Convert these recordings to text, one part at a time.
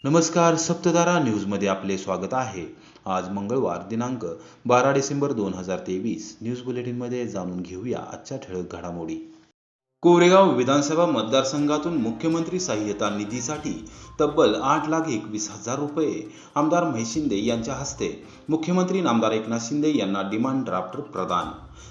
नमस्कार, सप्तधारा न्यूजमध्ये आपले स्वागत आहे। आज मंगळवार दिनांक 12 डिसेंबर 2023 न्यूज बुलेटिनमध्ये जाणून घेऊया आजच्या ठळक घडामोडी। कोरेगाव विधानसभा मतदारसंघातून मुख्यमंत्री सहाय्यता निधीसाठी तब्बल 8,21,000 रुपये आमदार महेश शिंदे यांच्या हस्ते मुख्यमंत्री नामदार एकनाथ शिंदे यांना डिमांड ड्राफ्ट प्रदान।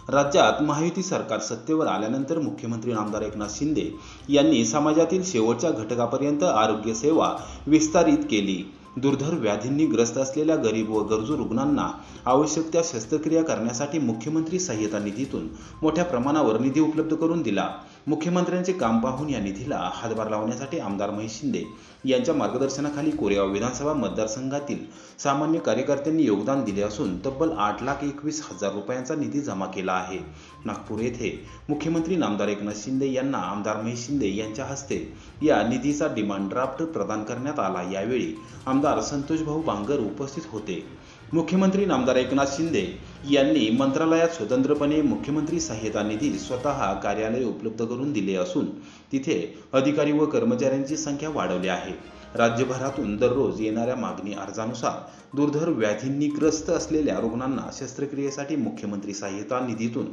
राज्यात महायुती सरकार सत्तेवर आल्यानंतर मुख्यमंत्री नामदार एकनाथ शिंदे यांनी समाजातील शेवटच्या घटकापर्यंत आरोग्य सेवा विस्तारित केली। दुर्धर व्याधींनी ग्रस्त असलेल्या गरीब व गरजू रुग्णांना आवश्यक त्या शस्त्रक्रिया करण्यासाठी मुख्यमंत्री सहाय्यता निधीतून मोठ्या प्रमाणावर निधी उपलब्ध करून दिला। मुख्यमंत्र्यांचे काम पाहून या निधीला हातभार लावण्यासाठी आमदार महेश शिंदे यांच्या मार्गदर्शनाखाली कोरेगाव विधानसभा मतदारसंघातील सामान्य कार्यकर्त्यांनी योगदान दिले असून तब्बल 8,21,000 रुपयांचा निधी जमा केला आहे। नागपूर येथे मुख्यमंत्री नामदार एकनाथ शिंदे यांना आमदार महेश शिंदे यांच्या हस्ते या निधीचा डिमांड ड्राफ्ट प्रदान करण्यात आला। यावेळी आमदार संतोष भाऊ बांगर उपस्थित होते। मुख्यमंत्री नामदार एकनाथ शिंदे यांनी मंत्रालयात स्वतंत्रपणे मुख्यमंत्री सहाय्यता निधी स्वतः कार्यालय उपलब्ध करून दिले असून तिथे अधिकारी व कर्मचाऱ्यांची संख्या वाढवली आहे। राज्यभरातून दररोज येणाऱ्या मागणी अर्जानुसार दुर्धर व्याधींनी ग्रस्त असलेल्या रुग्णांना शस्त्रक्रियेसाठी मुख्यमंत्री सहाय्यता निधीतून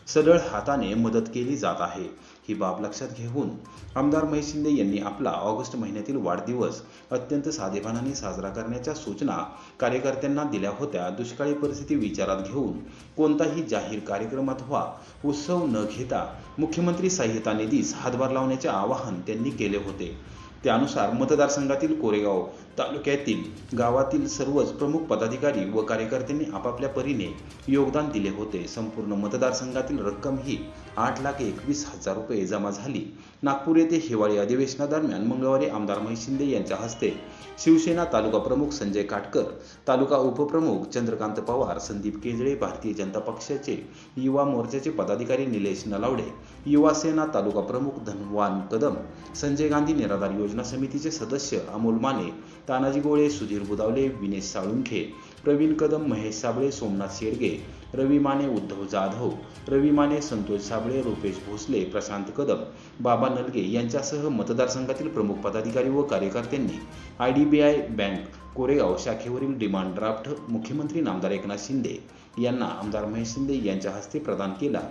सढळ हाताने मदत केली जात आहे। ही बाब लक्षात घेऊन आमदार महेश शिंदे यांनी आपला ऑगस्ट महिन्यातील वाढदिवस अत्यंत साधेपणाने साजरा करण्याच्या सूचना कार्यकर्त्यांना दिल्या होत्या। दुष्काळी परिस्थिती विचारात घेऊन कोणताही जाहीर कार्यक्रम अथवा उत्सव न घेता मुख्यमंत्री सहाय्यता निधीस हातभार लावण्याचे आवाहन त्यांनी केले होते। त्यानुसार मतदारसंघातील कोरेगाव तालुक्यातील गावातील सर्वच प्रमुख पदाधिकारी व कार्यकर्त्यांनी आपापल्या परीने योगदान दिले होते। संपूर्ण मतदारसंघातील रक्कम ही 8,21,000 रुपये जमा झाली। नागपूर येथे हिवाळी अधिवेशनादरम्यान मंगळवारी आमदार महेश शिंदे यांच्या हस्ते शिवसेना तालुका प्रमुख संजय काटकर, तालुका उपप्रमुख चंद्रकांत पवार, संदीप केंजळे, भारतीय जनता पक्षाचे युवा मोर्चाचे पदाधिकारी निलेश नलावडे, युवा सेना तालुका प्रमुख धनवान कदम, संजय गांधी निराधार योजना समितीचे सदस्य अमोल माने, तानाजी गोळे, सुधीर बुदावले, विनेश साळुंखे, प्रवीण कदम, महेश साबळे, सोमनाथ शेडगे, रवी माने, उद्धव जाधव, रवी माने, संतोष साबळे, रुपेश भोसले, प्रशांत कदम, बाबा नलगे यांच्यासह मतदारसंघातील प्रमुख पदाधिकारी व कार्यकर्त्यांनी IDBI बँक कोरेगाव शाखेवरील डिमांड ड्राफ्ट मुख्यमंत्री नामदार एकनाथ शिंदे यांना आमदार महेश शिंदे यांच्या हस्ते प्रदान केला।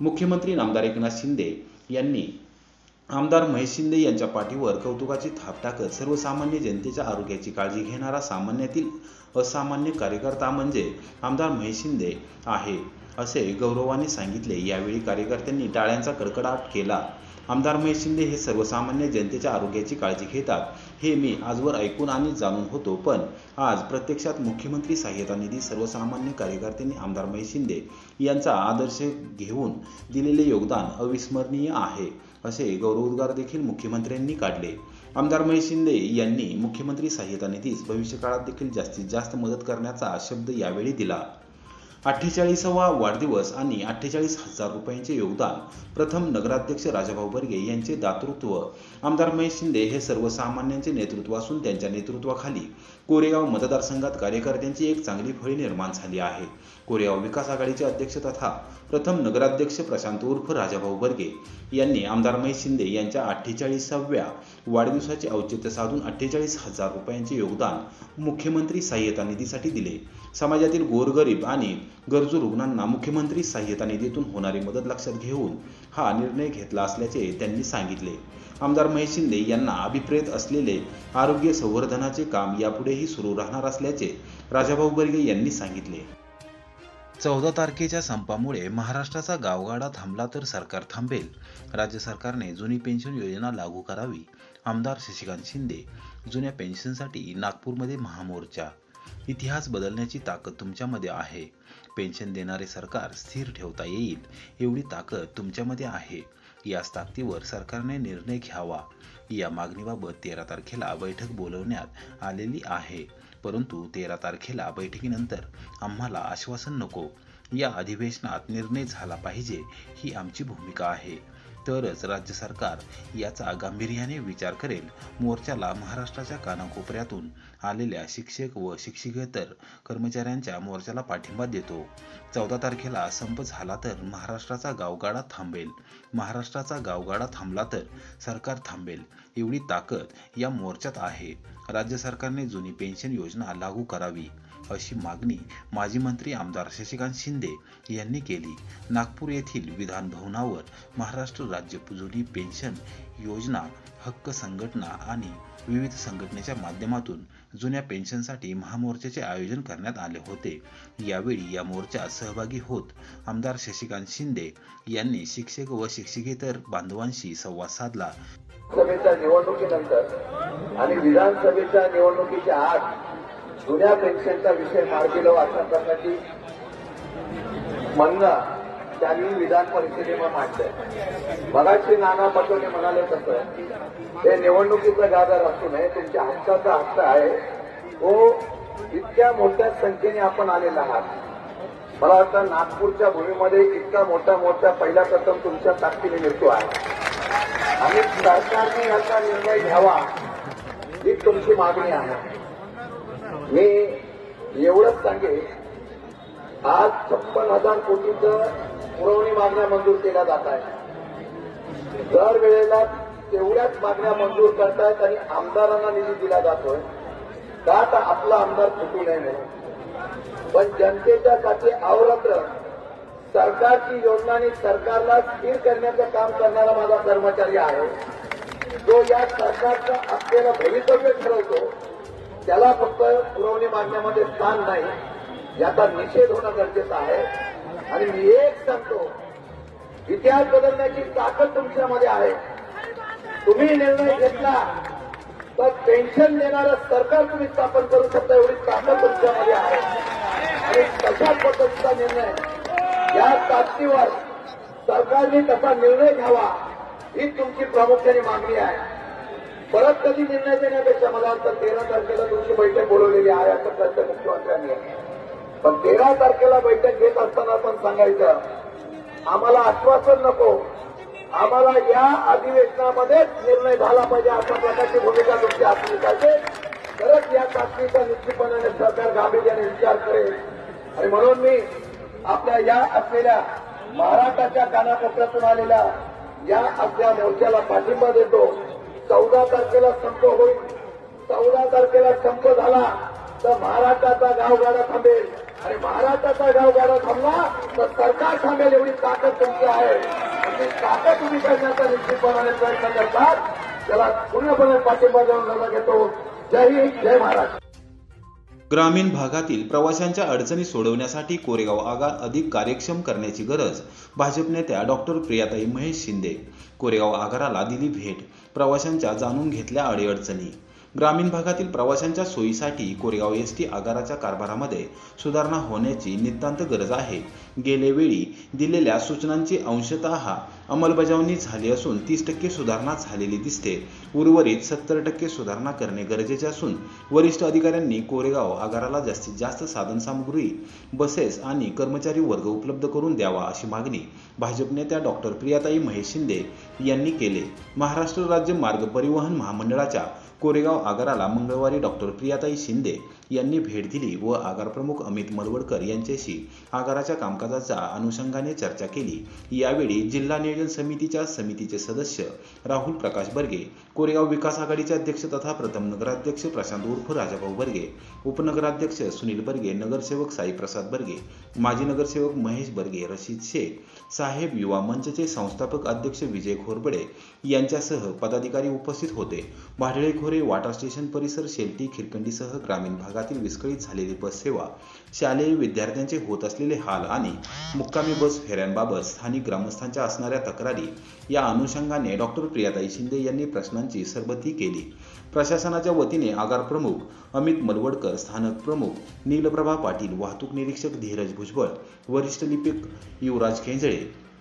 मुख्यमंत्री नामदार एकनाथ शिंदे यांनी आमदार महेश शिंदे यांच्या पाठीवर कौतुकाची थाप टाकत सर्वसामान्य जनतेच्या आरोग्याची काळजी घेणारा सामान्यातील असामान्य कार्यकर्ता म्हणजे आमदार महेश शिंदे आहे असे गौरवाने सांगितले। यावेळी कार्यकर्त्यांनी टाळ्यांचा कडकडाट केला। आमदार महेश शिंदे हे सर्वसामान्य जनतेच्या आरोग्याची काळजी घेतात हे मी आजवर ऐकून आणि जाणून होतो, पण आज प्रत्यक्षात मुख्यमंत्री सहाय्यता निधी सर्वसामान्य कार्यकर्त्यांनी आमदार महेश शिंदे यांचा आदर्श घेऊन दिलेले योगदान अविस्मरणीय आहे असे गौरवोद्गार देखील मुख्यमंत्र्यांनी काढले। आमदार महेश शिंदे यांनी मुख्यमंत्री सहाय्यता निधीस भविष्यकाळात देखील जास्तीत जास्त मदत करण्याचा शब्द यावेळी दिला। 48वा वाढदिवस आणि 48,000 रुपयांचे योगदान प्रथम नगराध्यक्ष राजाभाऊ बर्गे यांचे दातृत्व। आमदार महेश शिंदे हे सर्वसामान्यांचे नेतृत्व असून त्यांच्या नेतृत्वाखाली कोरेगाव मतदारसंघात कार्यकर्त्यांची एक चांगली फळी निर्माण झाली आहे। कोरेगाव विकास आघाडीचे अध्यक्ष तथा प्रथम नगराध्यक्ष प्रशांत उर्फ राजाभाऊ बर्गे यांनी आमदार महेश शिंदे यांच्या 48व्या वाढदिवसाचे औचित्य साधून 48,000 रुपयांचे योगदान मुख्यमंत्री सहाय्यता निधीसाठी दिले। समाजातील गोरगरीब आणि गरजू रुग्णांना मुख्यमंत्री सहाय्यता निधीतून होणारी मदत लक्षात घेऊन हा निर्णय घेतला असल्याचे त्यांनी सांगितले। आमदार महेश शिंदे यांना अभिप्रेत असलेले आरोग्य संवर्धनाचे काम यापुढेही सुरू राहणार असल्याचे राजाभाऊ बर्गे यांनी सांगितले। 14 तारखेच्या संपामुळे महाराष्ट्राचा गावगाडा थांबला तर सरकार थांबेल। राज्य सरकारने जुनी पेन्शन योजना लागू करावी। आमदार शशिकांत शिंदे। जुन्या पेन्शनसाठी नागपूरमध्ये महामोर्चा। इतिहास बदलण्याची ताकद तुमच्यामध्ये आहे। पेन्शन देणारे सरकार स्थिर ठेवता येईल एवढी ताकद तुमच्यामध्ये आहे। याच ताकदीवर सरकारने निर्णय घ्यावा। या मागणीबाबत 13 तारखेला बैठक बोलवण्यात आलेली आहे, परंतु 13 तारखेला बैठकीनंतर आम्हाला आश्वासन नको। या अधिवेशनात निर्णय झाला पाहिजे ही आमची भूमिका आहे। तरच राज्य सरकार याचा गांभीर्याने विचार करेल. मोर्चाला महाराष्ट्राच्या कानाकोपऱ्यातून आलेल्या शिक्षक व शिक्षकेतर कर्मचाऱ्यांच्या मोर्चाला पाठिंबा देतो. 14 तारखेला संप झाला तर महाराष्ट्राचा गावगाडा थांबेल. महाराष्ट्राचा गावगाडा थांबला तर सरकार थांबेल. एवढी ताकद या मोर्चात आहे. राज्य सरकारने जुनी पेन्शन योजना लागू करावी अशी मागणी माजी मंत्री आमदार शशिकांत शिंदे यांनी केली. नागपूर येथील विधान भवनावर महाराष्ट्र राज्य जुनी पेन्शन योजना हक्क संघटना आणि विविध संघटनेच्या माध्यमातून जुन्या पेन्शनसाठी महामोर्चाचे आयोजन करण्यात आले होते. यावेळी या मोर्चात सहभागी होत आमदार शशिकांत शिंदे यांनी शिक्षक व शिक्षकेतर बांधवांशी संवाद साधला. सभेच्या निवडणुकीनंतर आणि विधानसभेच्या निवडणुकीच्या आत जुन्या पेन्शनचा विषय मार्गी वाचन करण्याची म्हणणं त्यांनी विधान परिषदेवर मांडलंय. मगाशी नाना पटोले म्हणाले तसं हे निवडणुकीचा गाजर असू नये, तुमच्या हक्काचा हक्क आहे. तो इतक्या मोठ्या संख्येने आपण आलेला आहात. मला वाटतं नागपूरच्या भूमीमध्ये इतका मोठा मोर्चा पहिला प्रथम तुमच्या ताकदीने मिळतो आहे आणि सरकारने याचा निर्णय घ्यावा ही तुमची मागणी आहे. मी एवढंच सांगेन, आज 56,000 कोटीचं पुरवणी मागण्या मंजूर केल्या जात आहेत. दरवेळेला तेवढ्याच मागण्या मंजूर करतायत आणि आमदारांना निधी दिला जातोय का तर आपला आमदार फुटू नये म्हणून. पण जनतेच्या साठी अहोरात्र सरकारची योजनांनी सरकारला स्थिर करण्याचं काम करणारा माझा कर्मचारी आहे. जो या सरकारचं असलेलं भवितव्य ठरवतो त्याला फक्त पुरवणी मागण्यामध्ये स्थान नाही, याचा निषेध होणं गरजेचं आहे. आणि मी एक सांगतो, इतिहास बदलण्याची ताकद तुमच्यामध्ये आहे. तुम्ही निर्णय घेतला तर पेन्शन देणारं सरकार तुम्ही स्थापन करू शकता, एवढी ताकद तुमच्यामध्ये आहे. आणि तशा पद्धतीचा निर्णय या ताकदीवर सरकारने तसा निर्णय घ्यावा ही तुमची प्रामुख्याने मागणी आहे. परत कधी निर्णय देण्यापेक्षा मला वाटतं 13 तारखेला तुमची बैठक बोलवलेली आहे असं कळतं मुख्यमंत्र्यांनी. पण 13 तारखेला बैठक घेत असताना पण सांगायचं, आम्हाला आश्वासन नको, आम्हाला या अधिवेशनामध्येच निर्णय झाला पाहिजे अशा प्रकारची भूमिका तुमची असली पाहिजे. तरच या ताकदीचा निश्चितपणाने सरकार गांभीर्याने विचार करेल. आणि म्हणून मी आपल्या या असलेल्या महाराष्ट्राच्या कानाकोपऱ्यातून आलेल्या या आपल्या मोर्चाला पाठिंबा देतो. 14 तारखेला संप होईल. 14 तारखेला संप झाला तर महाराष्ट्राचा गावगाडा थांबेल आणि महाराष्ट्राचा गावगाडा थांबला तर सरकार थांबेल, एवढी ताकद तुमची आहे. ती ताकद तुम्ही करण्याचा निश्चितपणाने प्रयत्न करतात, त्याला पूर्णपणे पाठिंबा देऊन लढा घेतो. जय हिंद, जय महाराष्ट्र. ग्रामीण भागातील प्रवाशांच्या अडचणी सोडवण्यासाठी कोरेगाव आगार अधिक कार्यक्षम करण्याची गरज भाजप नेत्या डॉक्टर प्रियाताई महेश शिंदे. कोरेगाव आगाराला दिली भेट, प्रवाशांच्या जाणून घेतल्या अडीअडचणी. ग्रामीण भागातील प्रवाशांच्या सोयीसाठी कोरेगाव एसटी आगाराच्या कारभारामध्ये सुधारणा होण्याची नितांत गरज आहे. गेल्या वेळी दिलेल्या सूचनांची अंशतः अंमलबजावणी झाली असून 30% सुधारणा झालेली दिसते. उर्वरित 70% सुधारणा करणे गरजेचे असून वरिष्ठ अधिकाऱ्यांनी कोरेगाव आगाराला जास्तीत जास्त साधनसामुग्री, बसेस आणि कर्मचारी वर्ग उपलब्ध करून द्यावा अशी मागणी भाजप नेत्या डॉक्टर प्रियाताई महेश शिंदे यांनी केले. महाराष्ट्र राज्य मार्ग परिवहन महामंडळाच्या कोरेगाव आगाराला मंगळवारी डॉक्टर प्रियाताई शिंदे यांनी भेट दिली व आगार प्रमुख अमित मलवडकर यांच्याशी आगाराच्या कामकाजाच्या अनुषंगाने चर्चा केली. यावेळी जिल्हा नियोजन समितीचे सदस्य राहुल प्रकाश बर्गे, कोरेगाव विकास आघाडीचे अध्यक्ष तथा प्रथम नगराध्यक्ष प्रशांत उर्फ राजाभाऊ बर्गे, उपनगराध्यक्ष सुनील बर्गे, नगरसेवक साई प्रसाद बर्गे, माजी नगरसेवक महेश बर्गे, रशीद शेख साहेब, युवा मंचचे संस्थापक अध्यक्ष विजय घोरपडे यांच्यासह पदाधिकारी उपस्थित होते. भाडळे खोरे वॉटर स्टेशन परिसर, शेलटी, खिरकंडीसह ग्रामीण भागातील विस्कळीत झालेली बस सेवा, शालेय विद्यार्थ्यांचे होत असलेले हाल आणि मुक्कामी बस फेऱ्यांबाबत स्थानिक ग्रामस्थांच्या असणाऱ्या तक्रारी या अनुषंगाने डॉक्टर प्रियाताई शिंदे यांनी प्रश्नांची सरबत्ती केली. प्रशासनाच्या वतीने आगार प्रमुख अमित मलवडकर, स्थानक प्रमुख नीलप्रभा पाटील, वाहतूक निरीक्षक धीरज भुजबळ, वरिष्ठ लिपिक युवराज केंजळे,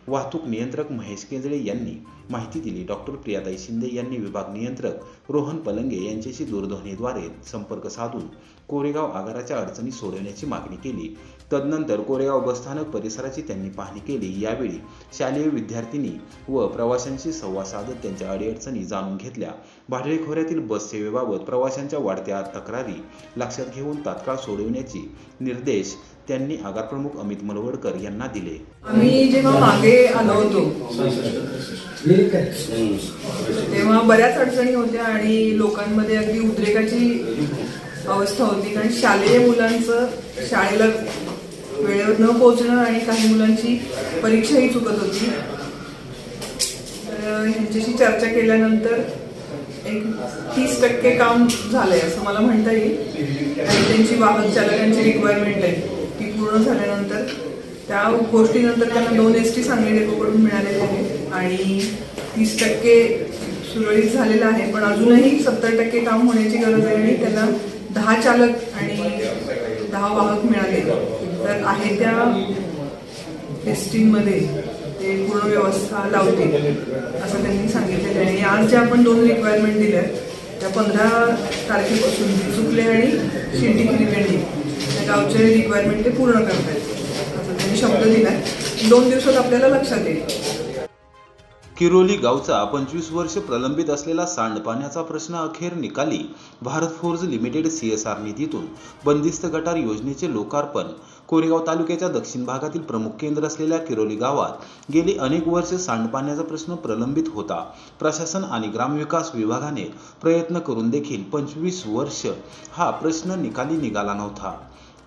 वाहतूक नियंत्रक महेश केंजळे यांनी माहिती दिली. डॉक्टर प्रियाताई शिंदे यांनी विभाग नियंत्रक रोहन पलंगे यांच्याशी दूरध्वनीद्वारे संपर्क साधून कोरेगाव आगाराच्या अडचणी सोडवण्याची मागणी केली. तदनंतर कोरेगाव बसस्थानक परिसराची त्यांनी पाहणी केली। यावेळी शालेय विद्यार्थिनी व प्रवाशांशी संवाद साधत त्यांच्या अडीअडचणी जाणून घेतल्या। भाडळे खोऱ्यातील बस सेवेबाबत प्रवाशांच्या वाढत्या तक्रारी लक्षात घेऊन तात्काळ सोडविण्याचे निर्देश त्यांनी आगार प्रमुख अमित मलवडकर यांना दिले। आम्ही जेव्हा मागे आलो होतो तेव्हा बऱ्याच अडचणी होत्या आणि लोकांमध्ये अगदी उद्रेकाची अवस्था होती, कारण शालेय मुलांचं शाळेला वेळेवर न पोहोचणं आणि काही मुलांची परीक्षाही चुकत होती। तर ह्यांच्याशी चर्चा केल्यानंतर एक 30% काम झालंय असं मला म्हणता येईल आणि त्यांची वाहक चालकांची रिक्वायरमेंट आहे ती पूर्ण झाल्यानंतर त्या गोष्टीनंतर त्यांना 2 ST सांगली डेपोकडून मिळालेले आहेत आणि 30% सुरळीत झालेलं आहे, पण अजूनही 70% काम होण्याची गरज आहे आणि त्यांना 10 चालक आणि 10 वाहक मिळाले तर आहे त्या एसटीमध्ये ते पूर्ण व्यवस्था लावतील असं त्यांनी सांगितलेलं आहे। आणि आज ज्या आपण 2 रिक्वायरमेंट दिल्या त्या 15 तारखेपासून चुकले आणि शिंटी किरीवेंडी त्या गावचे रिक्वायरमेंट ते पूर्ण करतायत असं त्यांनी शब्द दिलाय। 2 दिवसात आपल्याला लक्षात येईल। किरोली गावचा 25 वर्ष प्रलंबित असलेला सांडपाण्याचा प्रश्न अखेर निकाली। भारत फोर्ज लिमिटेड CSR निधीतून बंदिस्त गटार योजनेचे लोकार्पण। कोरेगाव तालुक्याच्या दक्षिण भागातील प्रमुख केंद्र असलेल्या किरोली गावात गेली अनेक वर्ष सांडपाण्याचा प्रश्न प्रलंबित होता। प्रशासन आणि ग्रामविकास विभागाने प्रयत्न करून देखील 25 वर्ष हा प्रश्न निकाली निघाला नव्हता।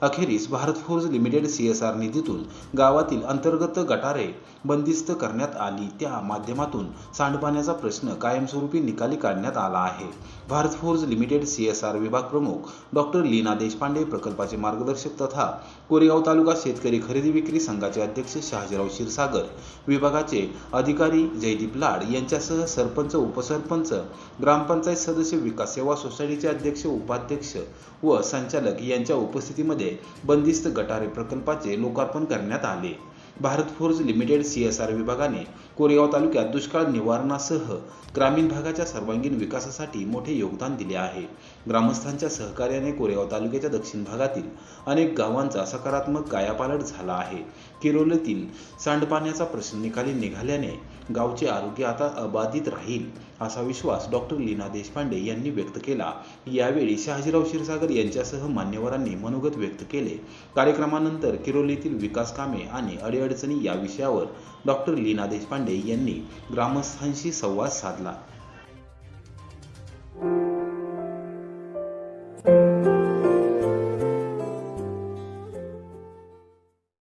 अखेरीस भारत फोर्ज लिमिटेड CSR निधीतून गावातील अंतर्गत गटारे बंदिस्त करण्यात आली, त्या माध्यमातून सांडपाण्याचा प्रश्न कायमस्वरूपी निकाली काढण्यात आला आहे। भारत फोर्ज लिमिटेड CSR विभाग प्रमुख डॉक्टर लीना देशपांडे, प्रकल्पाचे मार्गदर्शक तथा कोरेगाव तालुका शेतकरी खरेदी विक्री संघाचे अध्यक्ष शहाजीराव क्षीरसागर, विभागाचे अधिकारी जयदीप लाड यांच्यासह सरपंच, उपसरपंच, ग्रामपंचायत सदस्य, विकास सेवा सोसायटीचे अध्यक्ष, उपाध्यक्ष व संचालक यांच्या उपस्थितीमध्ये बंदिस्त गटारे प्रकल्पाचे लोकार्पण करण्यात आले। भारत फोर्ज लिमिटेड CSR विभागाने कोरेगाव तालुक्यात दुष्काळ निवारणासह ग्रामीण भागाच्या सर्वांगीण विकासासाठी मोठे योगदान दिले आहे। ग्रामस्थांच्या सहकार्याने कोरेगाव तालुक्याच्या दक्षिण भागातील अनेक गावांचा सकारात्मक कायापालट झाला आहे। किरोलीतील सांडपाण्याचा प्रश्न निकाली निघाल्याने गावचे आरोग्य आता अबाधित राहील असा विश्वास डॉक्टर लीना देशपांडे यांनी व्यक्त केला। यावेळी शहाजीराव क्षीरसागर यांच्यासह मान्यवरांनी मनोगत व्यक्त केले। कार्यक्रमानंतर किरोलीतील विकास कामे आणि अडीअडचणी या विषयावर डॉक्टर लीना देशपांडे यांनी ग्रामस्थांशी संवाद साधला।